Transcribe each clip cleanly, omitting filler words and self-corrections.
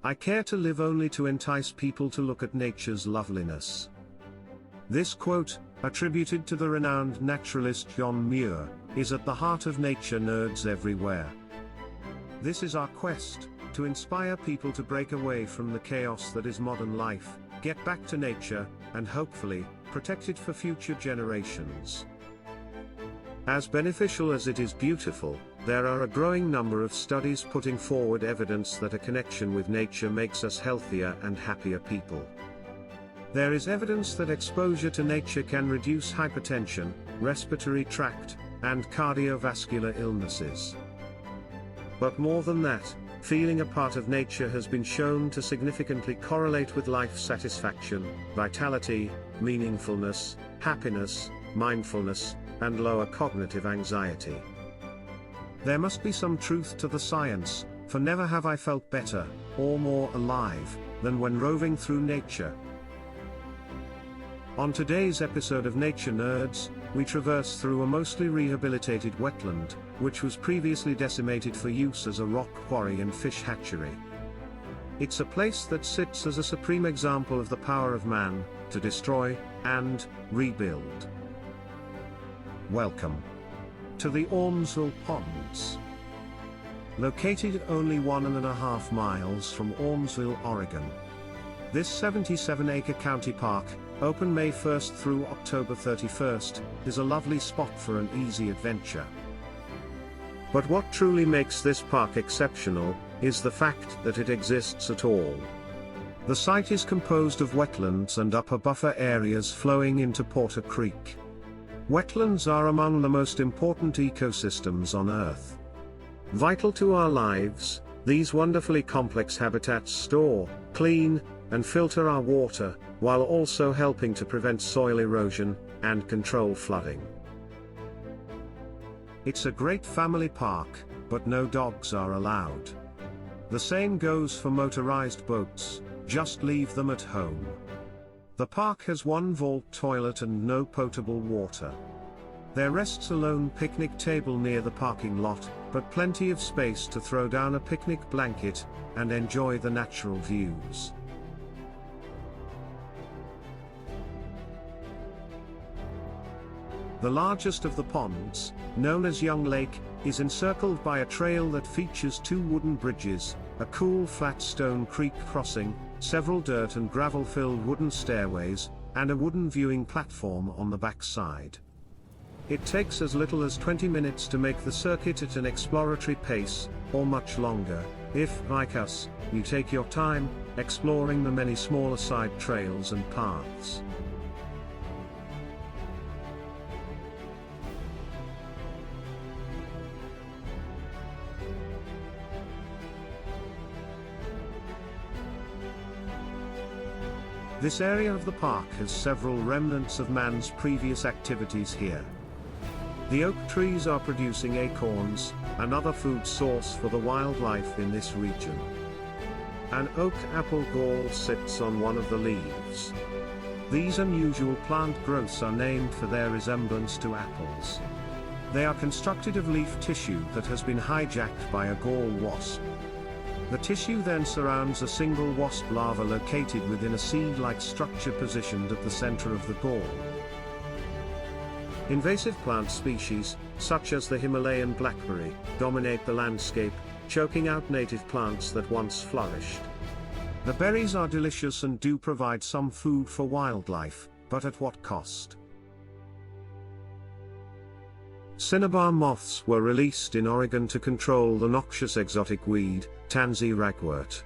I care to live only to entice people to look at nature's loveliness." This quote, attributed to the renowned naturalist John Muir, is at the heart of nature nerds everywhere. This is our quest, to inspire people to break away from the chaos that is modern life, get back to nature, and hopefully, protect it for future generations. As beneficial as it is beautiful, there are a growing number of studies putting forward evidence that a connection with nature makes us healthier and happier people. There is evidence that exposure to nature can reduce hypertension, respiratory tract, and cardiovascular illnesses. But more than that, feeling a part of nature has been shown to significantly correlate with life satisfaction, vitality, meaningfulness, happiness, mindfulness, and lower cognitive anxiety. There must be some truth to the science, for never have I felt better, or more alive, than when roving through nature. On today's episode of Nature Nerds, we traverse through a mostly rehabilitated wetland, which was previously decimated for use as a rock quarry and fish hatchery. It's a place that sits as a supreme example of the power of man, to destroy, and rebuild. Welcome to the Aumsville Ponds. Located only 1.5 miles from Aumsville, Oregon. This 77-acre county park, open May 1st through October 31st, is a lovely spot for an easy adventure. But what truly makes this park exceptional, is the fact that it exists at all. The site is composed of wetlands and upper buffer areas flowing into Porter Creek. Wetlands are among the most important ecosystems on Earth. Vital to our lives, these wonderfully complex habitats store, clean, and filter our water, while also helping to prevent soil erosion, and control flooding. It's a great family park, but no dogs are allowed. The same goes for motorized boats, just leave them at home. The park has one vault toilet and no potable water. There rests a lone picnic table near the parking lot, but plenty of space to throw down a picnic blanket, and enjoy the natural views. The largest of the ponds, known as Young Lake, is encircled by a trail that features 2 wooden bridges, a cool flat stone creek crossing, several dirt and gravel-filled wooden stairways, and a wooden viewing platform on the back side. It takes as little as 20 minutes to make the circuit at an exploratory pace, or much longer, if, like us, you take your time, exploring the many smaller side trails and paths. This area of the park has several remnants of man's previous activities here. The oak trees are producing acorns, another food source for the wildlife in this region. An oak apple gall sits on one of the leaves. These unusual plant growths are named for their resemblance to apples. They are constructed of leaf tissue that has been hijacked by a gall wasp. The tissue then surrounds a single wasp larva located within a seed-like structure positioned at the center of the gall. Invasive plant species, such as the Himalayan blackberry, dominate the landscape, choking out native plants that once flourished. The berries are delicious and do provide some food for wildlife, but at what cost? Cinnabar moths were released in Oregon to control the noxious exotic weed, tansy ragwort.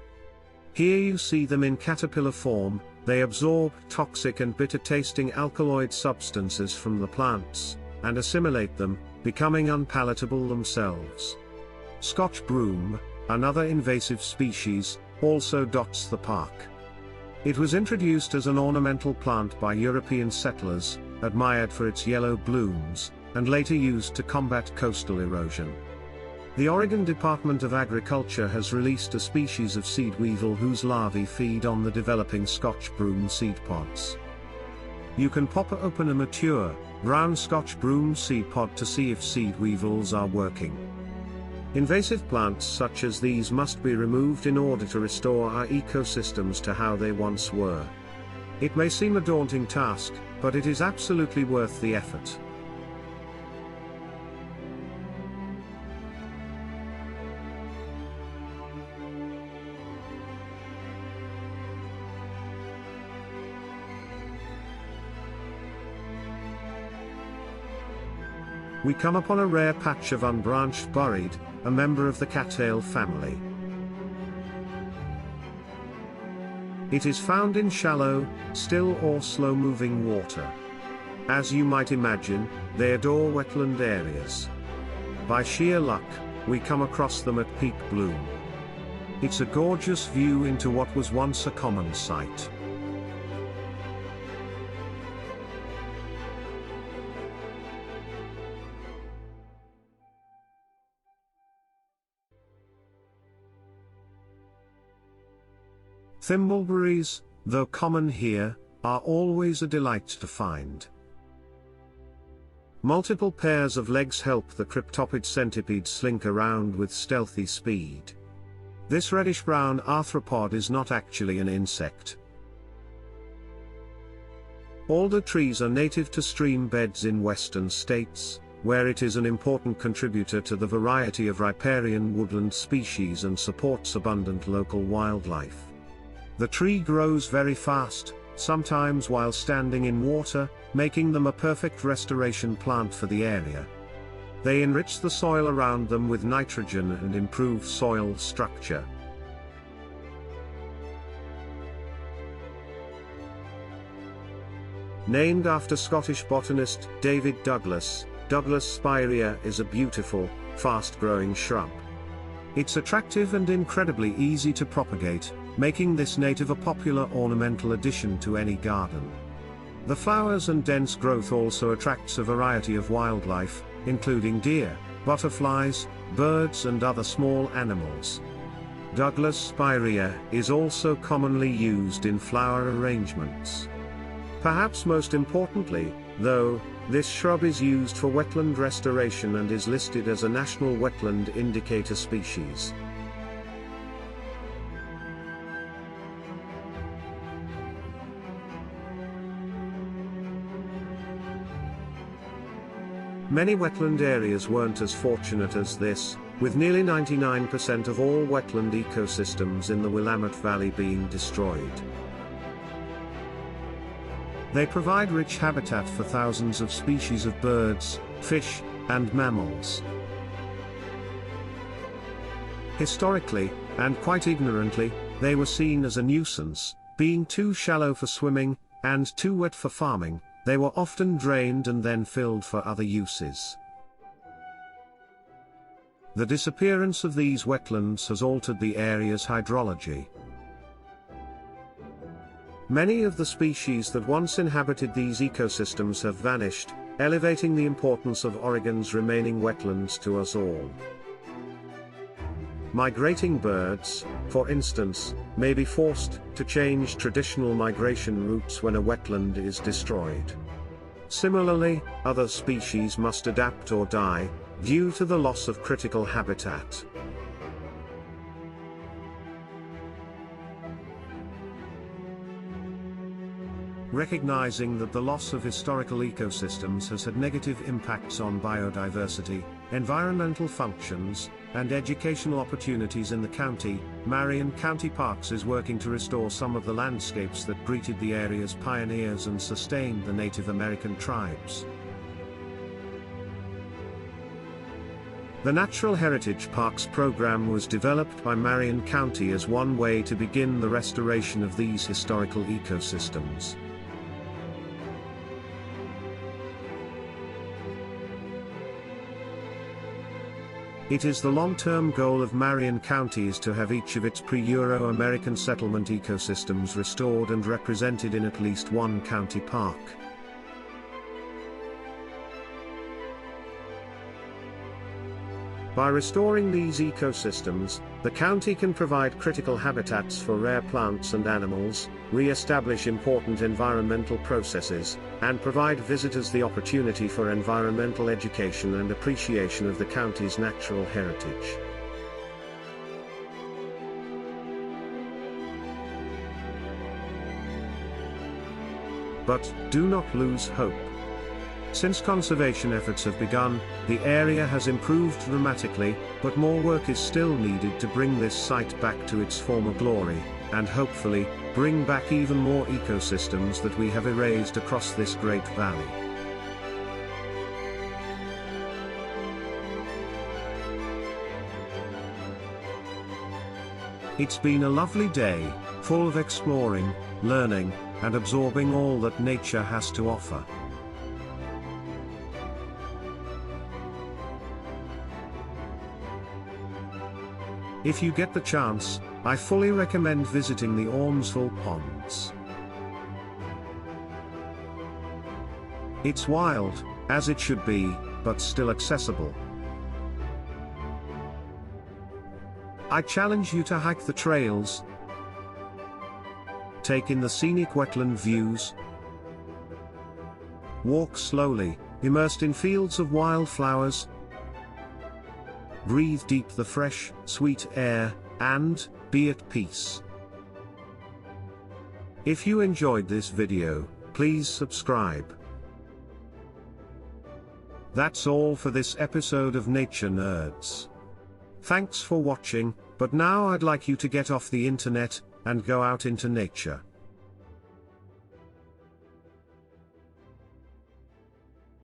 Here you see them in caterpillar form. They absorb toxic and bitter-tasting alkaloid substances from the plants, and assimilate them, becoming unpalatable themselves. Scotch broom, another invasive species, also dots the park. It was introduced as an ornamental plant by European settlers, admired for its yellow blooms, and later used to combat coastal erosion. The Oregon Department of Agriculture has released a species of seed weevil whose larvae feed on the developing Scotch broom seed pods. You can pop open a mature, brown Scotch broom seed pod to see if seed weevils are working. Invasive plants such as these must be removed in order to restore our ecosystems to how they once were. It may seem a daunting task, but it is absolutely worth the effort. We come upon a rare patch of unbranched burreed, a member of the cattail family. It is found in shallow, still or slow-moving water. As you might imagine, they adore wetland areas. By sheer luck, we come across them at peak bloom. It's a gorgeous view into what was once a common sight. Thimbleberries, though common here, are always a delight to find. Multiple pairs of legs help the cryptopid centipede slink around with stealthy speed. This reddish-brown arthropod is not actually an insect. Alder trees are native to stream beds in western states, where it is an important contributor to the variety of riparian woodland species and supports abundant local wildlife. The tree grows very fast, sometimes while standing in water, making them a perfect restoration plant for the area. They enrich the soil around them with nitrogen and improve soil structure. Named after Scottish botanist David Douglas, Douglas spirea is a beautiful, fast-growing shrub. It's attractive and incredibly easy to propagate, making this native a popular ornamental addition to any garden. The flowers and dense growth also attracts a variety of wildlife, including deer, butterflies, birds and other small animals. Douglas spirea is also commonly used in flower arrangements. Perhaps most importantly, though, this shrub is used for wetland restoration and is listed as a National Wetland Indicator species. Many wetland areas weren't as fortunate as this, with nearly 99% of all wetland ecosystems in the Willamette Valley being destroyed. They provide rich habitat for thousands of species of birds, fish, and mammals. Historically, and quite ignorantly, they were seen as a nuisance, being too shallow for swimming, and too wet for farming. They were often drained and then filled for other uses. The disappearance of these wetlands has altered the area's hydrology. Many of the species that once inhabited these ecosystems have vanished, elevating the importance of Oregon's remaining wetlands to us all. Migrating birds, for instance, may be forced to change traditional migration routes when a wetland is destroyed. Similarly, other species must adapt or die, due to the loss of critical habitat. Recognizing that the loss of historical ecosystems has had negative impacts on biodiversity, environmental functions, and educational opportunities in the county, Marion County Parks is working to restore some of the landscapes that greeted the area's pioneers and sustained the Native American tribes. The Natural Heritage Parks program was developed by Marion County as one way to begin the restoration of these historical ecosystems. It is the long-term goal of Marion County is to have each of its pre-Euro-American settlement ecosystems restored and represented in at least one county park. By restoring these ecosystems, the county can provide critical habitats for rare plants and animals, re-establish important environmental processes, and provide visitors the opportunity for environmental education and appreciation of the county's natural heritage. But do not lose hope. Since conservation efforts have begun, the area has improved dramatically, but more work is still needed to bring this site back to its former glory, and hopefully, bring back even more ecosystems that we have erased across this great valley. It's been a lovely day, full of exploring, learning, and absorbing all that nature has to offer. If you get the chance, I fully recommend visiting the Aumsville Ponds. It's wild, as it should be, but still accessible. I challenge you to hike the trails, take in the scenic wetland views, walk slowly, immersed in fields of wildflowers, breathe deep the fresh, sweet air, and be at peace. If you enjoyed this video, please subscribe. That's all for this episode of Nature Nerds. Thanks for watching, but now I'd like you to get off the internet and go out into nature.